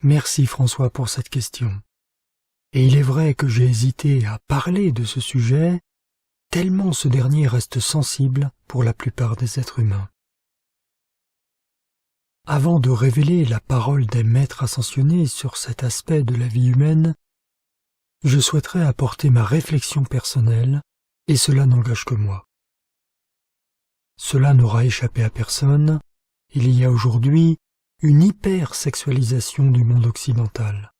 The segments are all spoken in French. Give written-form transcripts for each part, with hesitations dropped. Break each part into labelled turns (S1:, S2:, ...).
S1: Merci François pour cette question. Et il est vrai que j'ai hésité à parler de ce sujet, tellement ce dernier reste sensible pour la plupart des êtres humains. Avant de révéler la parole des maîtres ascensionnés sur cet aspect de la vie humaine, je souhaiterais apporter ma réflexion personnelle, et cela n'engage que moi. Cela n'aura échappé à personne, il y a aujourd'hui une hypersexualisation du monde occidental.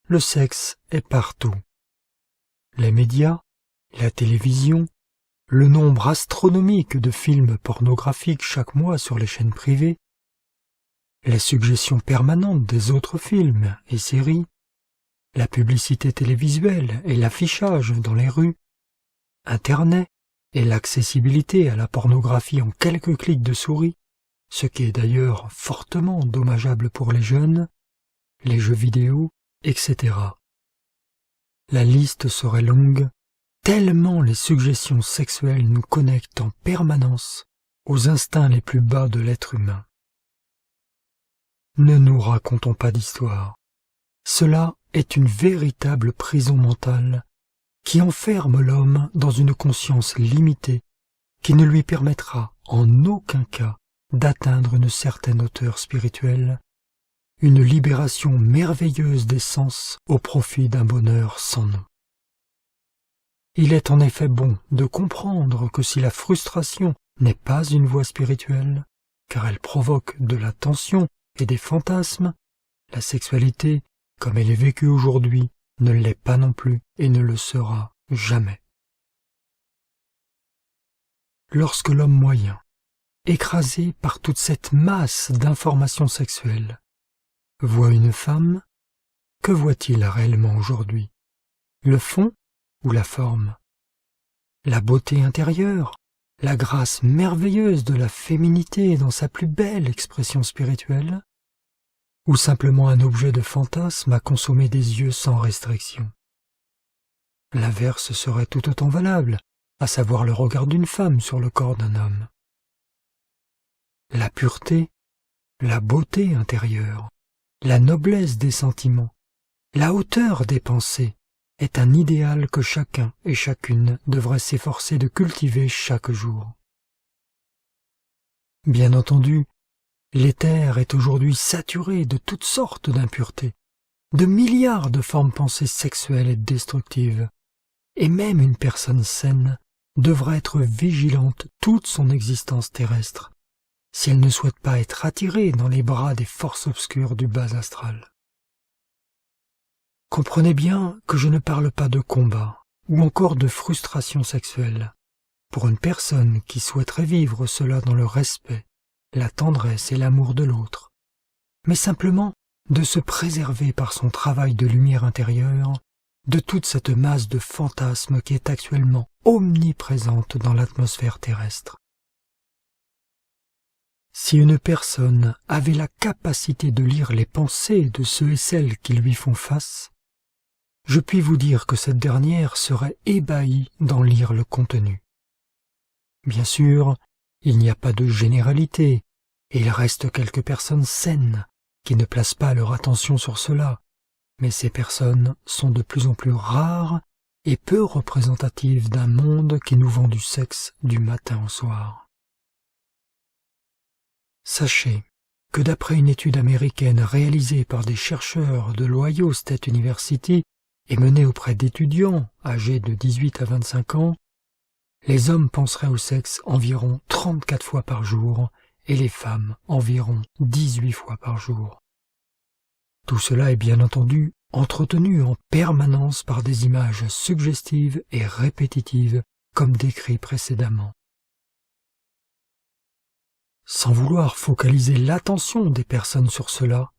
S1: Le sexe est partout. Les médias, la télévision, le nombre astronomique de films pornographiques chaque mois sur les chaînes privées, les suggestions permanentes des autres films et séries, la publicité télévisuelle et l'affichage dans les rues, Internet et l'accessibilité à la pornographie en quelques clics de souris, ce qui est d'ailleurs fortement dommageable pour les jeunes, les jeux vidéo, etc. La liste serait longue, tellement les suggestions sexuelles nous connectent en permanence aux instincts les plus bas de l'être humain. Ne nous racontons pas d'histoire. Cela est une véritable prison mentale qui enferme l'homme dans une conscience limitée qui ne lui permettra en aucun cas d'atteindre une certaine hauteur spirituelle, une libération merveilleuse des sens au profit d'un bonheur sans nom. Il est en effet bon de comprendre que si la frustration n'est pas une voie spirituelle, car elle provoque de la tension et des fantasmes, la sexualité, comme elle est vécue aujourd'hui, ne l'est pas non plus et ne le sera jamais. Lorsque l'homme moyen, écrasé par toute cette masse d'informations sexuelles, voit une femme, que voit-il réellement aujourd'hui? Le fond ou la forme? La beauté intérieure, la grâce merveilleuse de la féminité dans sa plus belle expression spirituelle? Ou simplement un objet de fantasme à consommer des yeux sans restriction? L'inverse serait tout autant valable, à savoir le regard d'une femme sur le corps d'un homme. La pureté, la beauté intérieure, la noblesse des sentiments, la hauteur des pensées est un idéal que chacun et chacune devrait s'efforcer de cultiver chaque jour. Bien entendu, l'éther est aujourd'hui saturé de toutes sortes d'impuretés, de milliards de formes pensées sexuelles et destructives, et même une personne saine devra être vigilante toute son existence terrestre, si elle ne souhaite pas être attirée dans les bras des forces obscures du bas astral. Comprenez bien que je ne parle pas de combat, ou encore de frustration sexuelle, pour une personne qui souhaiterait vivre cela dans le respect, la tendresse et l'amour de l'autre, mais simplement de se préserver par son travail de lumière intérieure de toute cette masse de fantasmes qui est actuellement omniprésente dans l'atmosphère terrestre. Si une personne avait la capacité de lire les pensées de ceux et celles qui lui font face, je puis vous dire que cette dernière serait ébahie d'en lire le contenu. Bien sûr, il n'y a pas de généralité, et il reste quelques personnes saines qui ne placent pas leur attention sur cela, mais ces personnes sont de plus en plus rares et peu représentatives d'un monde qui nous vend du sexe du matin au soir. Sachez que d'après une étude américaine réalisée par des chercheurs de l'Ohio State University et menée auprès d'étudiants âgés de 18 à 25 ans, les hommes penseraient au sexe environ 34 fois par jour et les femmes environ 18 fois par jour. Tout cela est bien entendu entretenu en permanence par des images suggestives et répétitives comme décrit précédemment. Sans vouloir focaliser l'attention des personnes sur cela,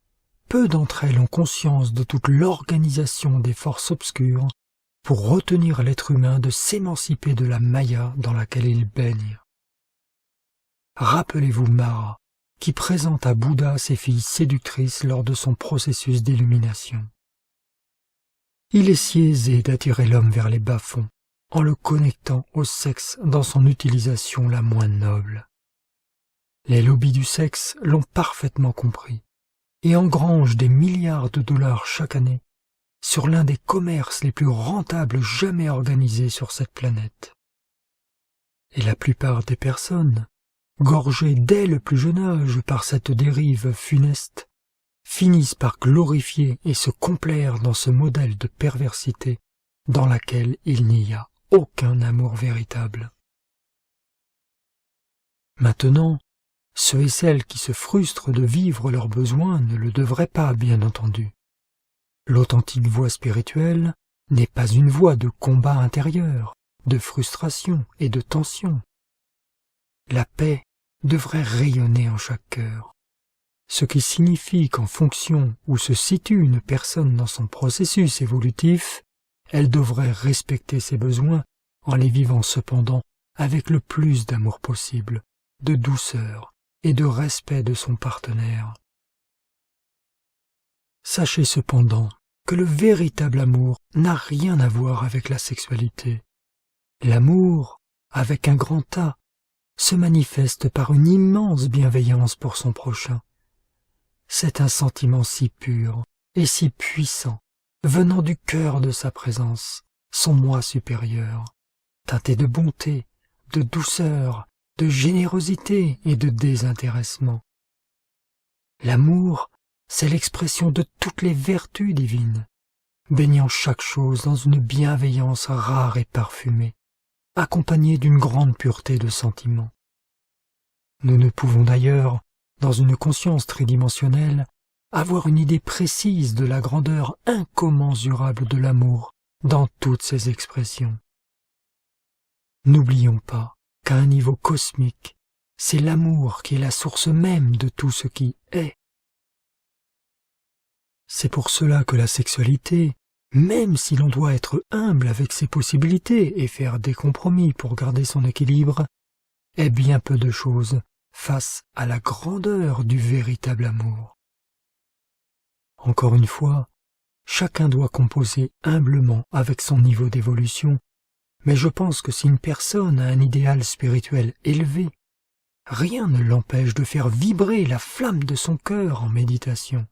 S1: peu d'entre elles ont conscience de toute l'organisation des forces obscures pour retenir l'être humain de s'émanciper de la maya dans laquelle il baigne. Rappelez-vous Mara, qui présente à Bouddha ses filles séductrices lors de son processus d'illumination. Il est si aisé d'attirer l'homme vers les bas-fonds en le connectant au sexe dans son utilisation la moins noble. Les lobbies du sexe l'ont parfaitement compris, et engrange des milliards de dollars chaque année sur l'un des commerces les plus rentables jamais organisés sur cette planète. Et la plupart des personnes, gorgées dès le plus jeune âge par cette dérive funeste, finissent par glorifier et se complaire dans ce modèle de perversité dans laquelle il n'y a aucun amour véritable. Maintenant, ceux et celles qui se frustrent de vivre leurs besoins ne le devraient pas, bien entendu. L'authentique voie spirituelle n'est pas une voie de combat intérieur, de frustration et de tension. La paix devrait rayonner en chaque cœur, ce qui signifie qu'en fonction où se situe une personne dans son processus évolutif, elle devrait respecter ses besoins en les vivant cependant avec le plus d'amour possible, de douceur et de respect de son partenaire. Sachez cependant que le véritable amour n'a rien à voir avec la sexualité. L'amour, avec un grand A, se manifeste par une immense bienveillance pour son prochain. C'est un sentiment si pur et si puissant, venant du cœur de sa présence, son moi supérieur, teinté de bonté, de douceur, de générosité et de désintéressement. L'amour, c'est l'expression de toutes les vertus divines, baignant chaque chose dans une bienveillance rare et parfumée, accompagnée d'une grande pureté de sentiments. Nous ne pouvons d'ailleurs, dans une conscience tridimensionnelle, avoir une idée précise de la grandeur incommensurable de l'amour dans toutes ses expressions. N'oublions pas qu'à un niveau cosmique, c'est l'amour qui est la source même de tout ce qui est. C'est pour cela que la sexualité, même si l'on doit être humble avec ses possibilités et faire des compromis pour garder son équilibre, est bien peu de choses face à la grandeur du véritable amour. Encore une fois, chacun doit composer humblement avec son niveau d'évolution, mais je pense que si une personne a un idéal spirituel élevé, rien ne l'empêche de faire vibrer la flamme de son cœur en méditation,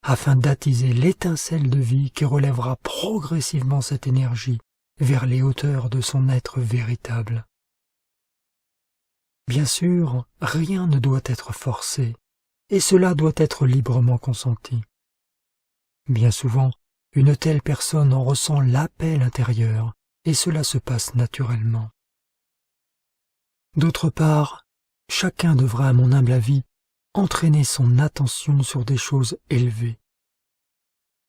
S1: afin d'attiser l'étincelle de vie qui relèvera progressivement cette énergie vers les hauteurs de son être véritable. Bien sûr, rien ne doit être forcé, et cela doit être librement consenti. Bien souvent, une telle personne en ressent l'appel intérieur, et cela se passe naturellement. D'autre part, chacun devra, à mon humble avis, entraîner son attention sur des choses élevées.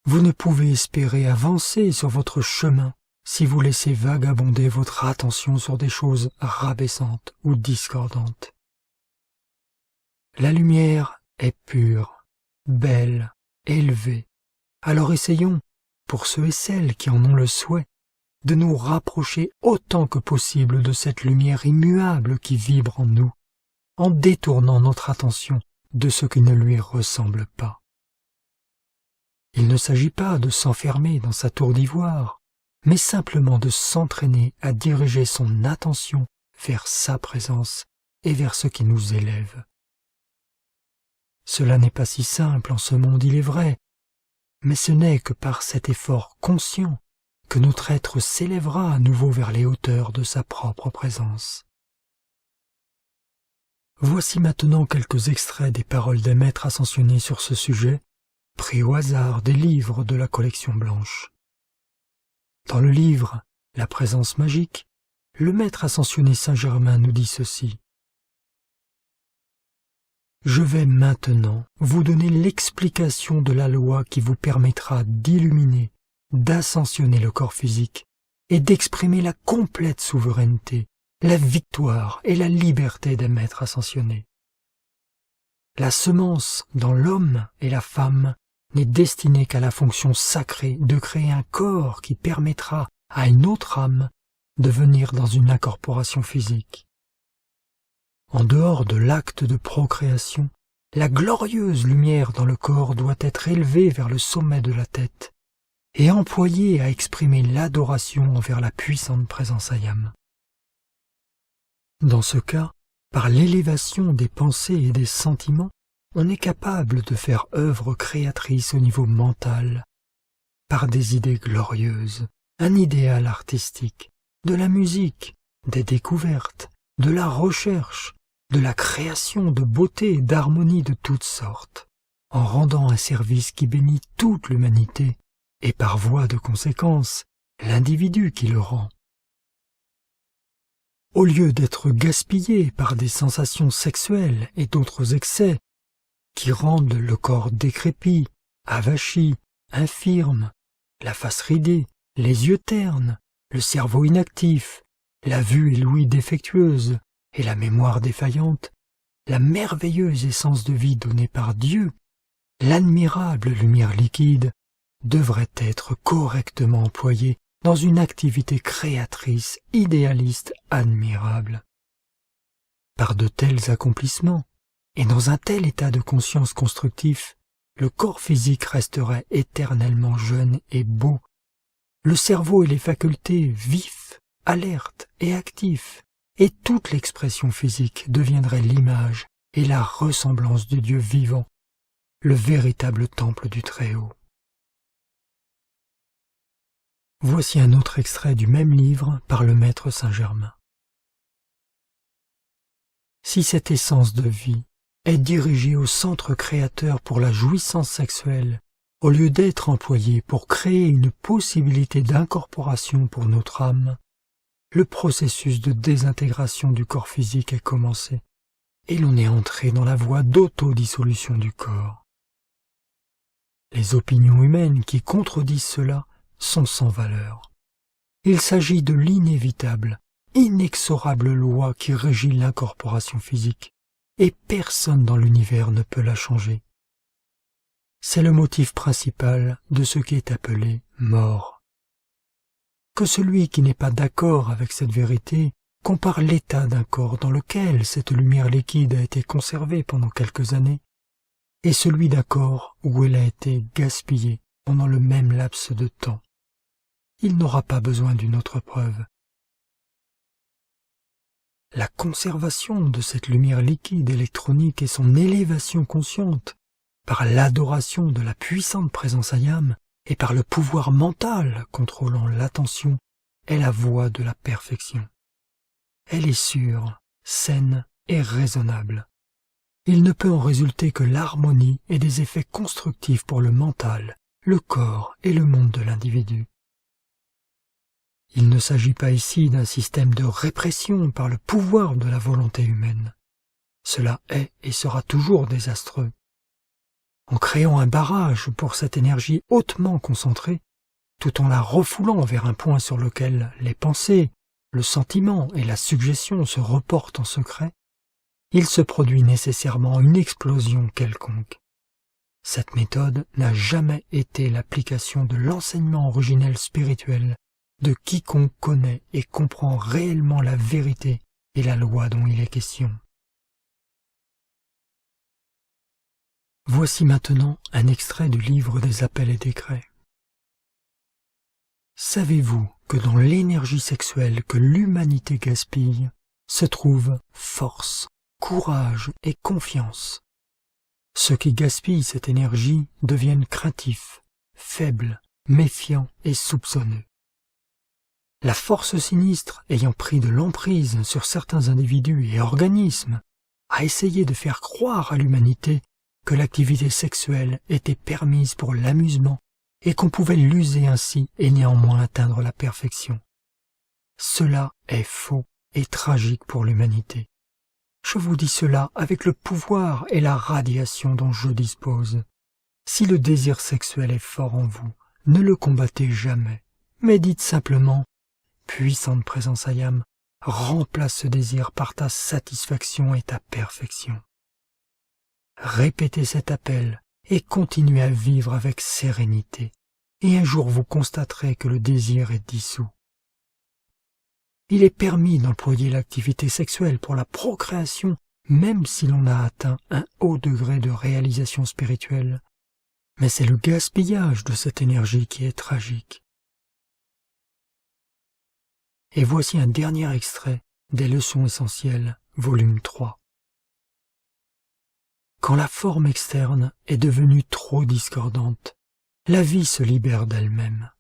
S1: Vous ne pouvez espérer avancer sur votre chemin si vous laissez vagabonder votre attention sur des choses rabaissantes ou discordantes. La lumière est pure, belle, élevée. Alors essayons, pour ceux et celles qui en ont le souhait, de nous rapprocher autant que possible de cette lumière immuable qui vibre en nous, en détournant notre attention de ce qui ne lui ressemble pas. Il ne s'agit pas de s'enfermer dans sa tour d'ivoire, mais simplement de s'entraîner à diriger son attention vers sa présence et vers ce qui nous élève. Cela n'est pas si simple en ce monde, il est vrai, mais ce n'est que par cet effort conscient que notre être s'élèvera à nouveau vers les hauteurs de sa propre présence. Voici maintenant quelques extraits des paroles des maîtres ascensionnés sur ce sujet, pris au hasard des livres de la collection blanche. Dans le livre « La présence magique », le maître ascensionné Saint-Germain nous dit ceci. « Je vais maintenant vous donner l'explication de la loi qui vous permettra d'illuminer, d'ascensionner le corps physique et d'exprimer la complète souveraineté, la victoire et la liberté des maîtres ascensionnés. La semence dans l'homme et la femme n'est destinée qu'à la fonction sacrée de créer un corps qui permettra à une autre âme de venir dans une incorporation physique. En dehors de l'acte de procréation, la glorieuse lumière dans le corps doit être élevée vers le sommet de la tête et employée à exprimer l'adoration envers la puissante présence Ayam. Dans ce cas, par l'élévation des pensées et des sentiments, on est capable de faire œuvre créatrice au niveau mental, par des idées glorieuses, un idéal artistique, de la musique, des découvertes, de la recherche, de la création de beauté et d'harmonie de toutes sortes, en rendant un service qui bénit toute l'humanité et par voie de conséquence, l'individu qui le rend. Au lieu d'être gaspillé par des sensations sexuelles et d'autres excès qui rendent le corps décrépit, avachi, infirme, la face ridée, les yeux ternes, le cerveau inactif, la vue et l'ouïe défectueuse et la mémoire défaillante, la merveilleuse essence de vie donnée par Dieu, l'admirable lumière liquide, devrait être correctement employée dans une activité créatrice, idéaliste, admirable. Par de tels accomplissements, et dans un tel état de conscience constructif, le corps physique resterait éternellement jeune et beau, le cerveau et les facultés vifs, alertes et actifs, et toute l'expression physique deviendrait l'image et la ressemblance du Dieu vivant, le véritable temple du Très-Haut. Voici un autre extrait du même livre par le maître Saint-Germain. Si cette essence de vie est dirigée au centre créateur pour la jouissance sexuelle, au lieu d'être employée pour créer une possibilité d'incorporation pour notre âme, le processus de désintégration du corps physique est commencé, et l'on est entré dans la voie d'autodissolution du corps. Les opinions humaines qui contredisent cela sont sans valeur. Il s'agit de l'inévitable, inexorable loi qui régit l'incorporation physique, et personne dans l'univers ne peut la changer. C'est le motif principal de ce qui est appelé mort. Que celui qui n'est pas d'accord avec cette vérité compare l'état d'un corps dans lequel cette lumière liquide a été conservée pendant quelques années et celui d'un corps où elle a été gaspillée pendant le même laps de temps. Il n'aura pas besoin d'une autre preuve. La conservation de cette lumière liquide électronique et son élévation consciente par l'adoration de la puissante présence ayam et par le pouvoir mental contrôlant l'attention est la voie de la perfection. Elle est sûre, saine et raisonnable. Il ne peut en résulter que l'harmonie et des effets constructifs pour le mental, le corps et le monde de l'individu. Il ne s'agit pas ici d'un système de répression par le pouvoir de la volonté humaine. Cela est et sera toujours désastreux. En créant un barrage pour cette énergie hautement concentrée, tout en la refoulant vers un point sur lequel les pensées, le sentiment et la suggestion se reportent en secret, il se produit nécessairement une explosion quelconque. Cette méthode n'a jamais été l'application de l'enseignement originel spirituel de quiconque connaît et comprend réellement la vérité et la loi dont il est question. Voici maintenant un extrait du livre des appels et décrets. Savez-vous que dans l'énergie sexuelle que l'humanité gaspille se trouvent force, courage et confiance? Ceux qui gaspillent cette énergie deviennent craintifs, faibles, méfiants et soupçonneux. La force sinistre ayant pris de l'emprise sur certains individus et organismes a essayé de faire croire à l'humanité que l'activité sexuelle était permise pour l'amusement et qu'on pouvait l'user ainsi et néanmoins atteindre la perfection. Cela est faux et tragique pour l'humanité. Je vous dis cela avec le pouvoir et la radiation dont je dispose. Si le désir sexuel est fort en vous, ne le combattez jamais, mais dites simplement « Puissante présence ayam, remplace ce désir par ta satisfaction et ta perfection. » Répétez cet appel et continuez à vivre avec sérénité, et un jour vous constaterez que le désir est dissous. Il est permis d'employer l'activité sexuelle pour la procréation, même si l'on a atteint un haut degré de réalisation spirituelle, mais c'est le gaspillage de cette énergie qui est tragique. Et voici un dernier extrait des Leçons essentielles, volume 3. Quand la forme externe est devenue trop discordante, la vie se libère d'elle-même.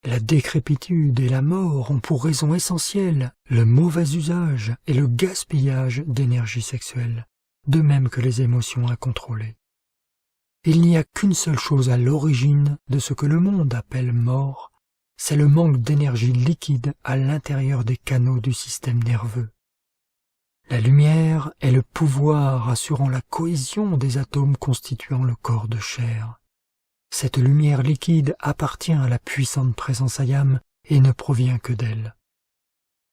S1: La décrépitude et la mort ont pour raison essentielle le mauvais usage et le gaspillage d'énergie sexuelle, de même que les émotions incontrôlées. Il n'y a qu'une seule chose à l'origine de ce que le monde appelle mort, c'est le manque d'énergie liquide à l'intérieur des canaux du système nerveux. La lumière est le pouvoir assurant la cohésion des atomes constituant le corps de chair. Cette lumière liquide appartient à la puissante présence Ayam et ne provient que d'elle.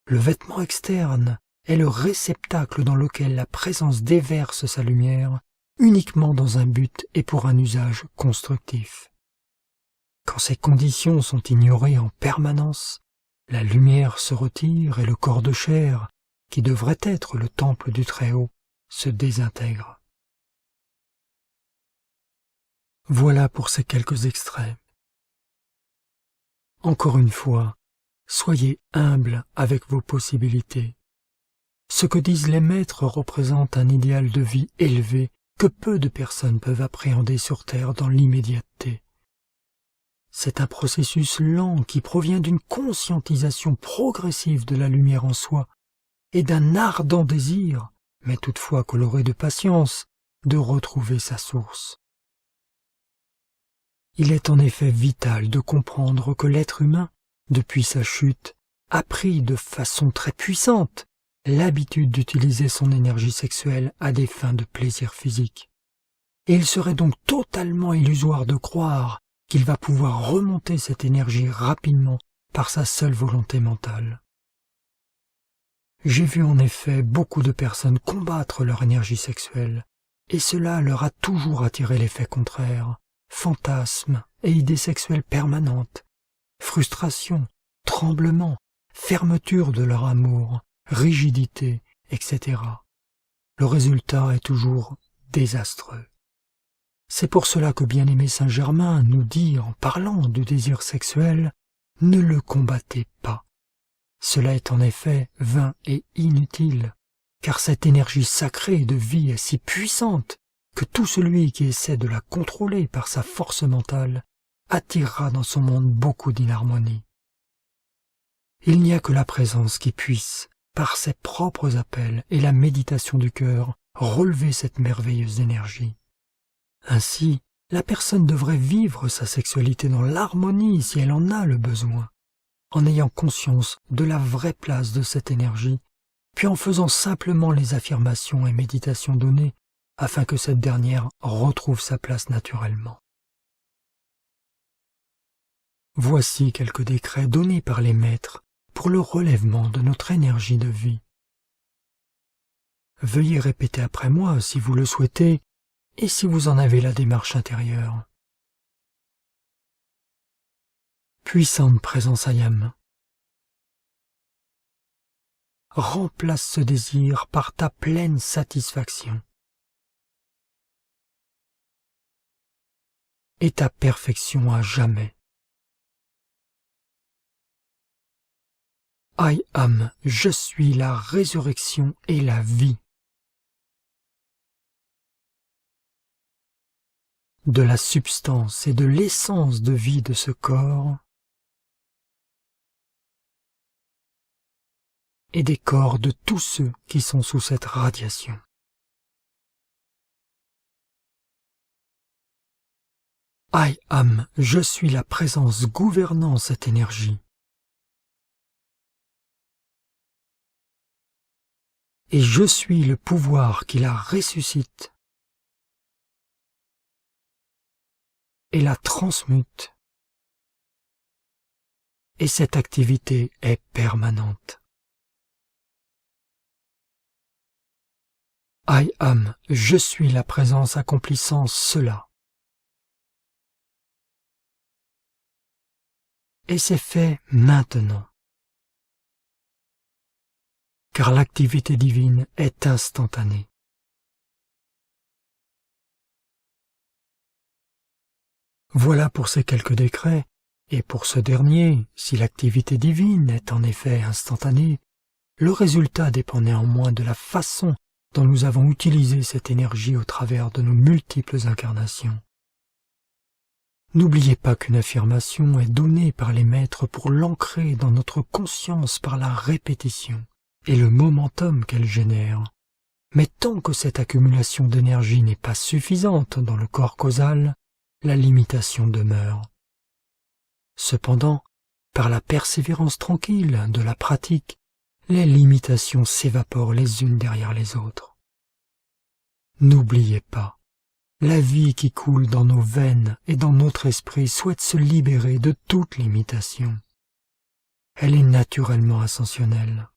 S1: Le vêtement externe est le réceptacle dans lequel la présence déverse sa lumière uniquement dans un but et pour un usage constructif. Quand ces conditions sont ignorées en permanence, la lumière se retire et le corps de chair, qui devrait être le temple du Très-Haut, se désintègre. Voilà pour ces quelques extraits. Encore une fois, soyez humbles avec vos possibilités. Ce que disent les maîtres représente un idéal de vie élevé que peu de personnes peuvent appréhender sur Terre dans l'immédiateté. C'est un processus lent qui provient d'une conscientisation progressive de la lumière en soi et d'un ardent désir, mais toutefois coloré de patience, de retrouver sa source. Il est en effet vital de comprendre que l'être humain, depuis sa chute, a pris de façon très puissante l'habitude d'utiliser son énergie sexuelle à des fins de plaisir physique. Et il serait donc totalement illusoire de croire qu'il va pouvoir remonter cette énergie rapidement par sa seule volonté mentale. J'ai vu en effet beaucoup de personnes combattre leur énergie sexuelle, et cela leur a toujours attiré l'effet contraire. Fantasmes et idées sexuelles permanentes, frustration, tremblement, fermeture de leur amour, rigidité, etc. Le résultat est toujours désastreux. C'est pour cela que bien-aimé Saint-Germain nous dit en parlant du désir sexuel, ne le combattez pas. Cela est en effet vain et inutile, car cette énergie sacrée de vie est si puissante que tout celui qui essaie de la contrôler par sa force mentale attirera dans son monde beaucoup d'inharmonie. Il n'y a que la présence qui puisse, par ses propres appels et la méditation du cœur, relever cette merveilleuse énergie. Ainsi, la personne devrait vivre sa sexualité dans l'harmonie si elle en a le besoin, en ayant conscience de la vraie place de cette énergie, puis en faisant simplement les affirmations et méditations données, afin que cette dernière retrouve sa place naturellement. Voici quelques décrets donnés par les maîtres pour le relèvement de notre énergie de vie. Veuillez répéter après moi si vous le souhaitez et si vous en avez la démarche intérieure. Puissante présence Ayam, remplace ce désir par ta pleine satisfaction et ta perfection à jamais. Ayam, je suis la résurrection et la vie. De la substance et de l'essence de vie de ce corps et des corps de tous ceux qui sont sous cette radiation. Ayam, je suis la présence gouvernant cette énergie. Et je suis le pouvoir qui la ressuscite et la transmute. Et cette activité est permanente. Ayam, je suis la présence accomplissant cela. Et c'est fait maintenant. Car l'activité divine est instantanée. Voilà pour ces quelques décrets, et pour ce dernier, si l'activité divine est en effet instantanée, le résultat dépend néanmoins de la façon dont nous avons utilisé cette énergie au travers de nos multiples incarnations. N'oubliez pas qu'une affirmation est donnée par les maîtres pour l'ancrer dans notre conscience par la répétition et le momentum qu'elle génère. Mais tant que cette accumulation d'énergie n'est pas suffisante dans le corps causal, la limitation demeure. Cependant, par la persévérance tranquille de la pratique, les limitations s'évaporent les unes derrière les autres. N'oubliez pas, la vie qui coule dans nos veines et dans notre esprit souhaite se libérer de toute limitation. Elle est naturellement ascensionnelle.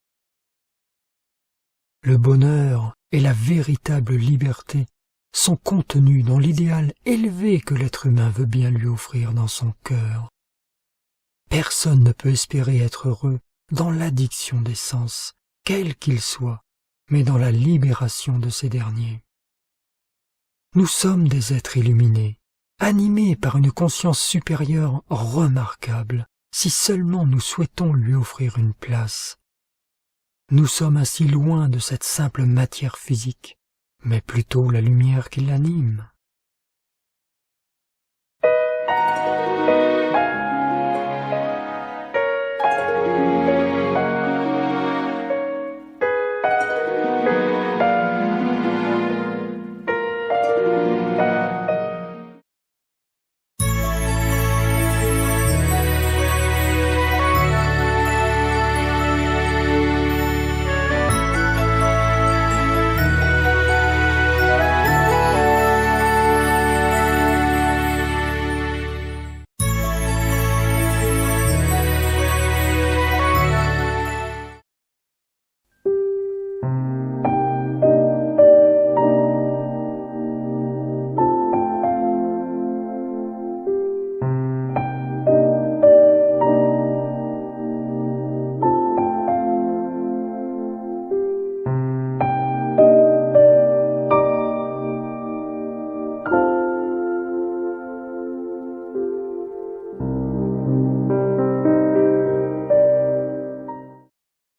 S1: Le bonheur et la véritable liberté sont contenus dans l'idéal élevé que l'être humain veut bien lui offrir dans son cœur. Personne ne peut espérer être heureux dans l'addiction des sens, quel qu'il soit, mais dans la libération de ces derniers. Nous sommes des êtres illuminés, animés par une conscience supérieure remarquable, si seulement nous souhaitons lui offrir une place. Nous sommes ainsi loin de cette simple matière physique, mais plutôt la lumière qui l'anime.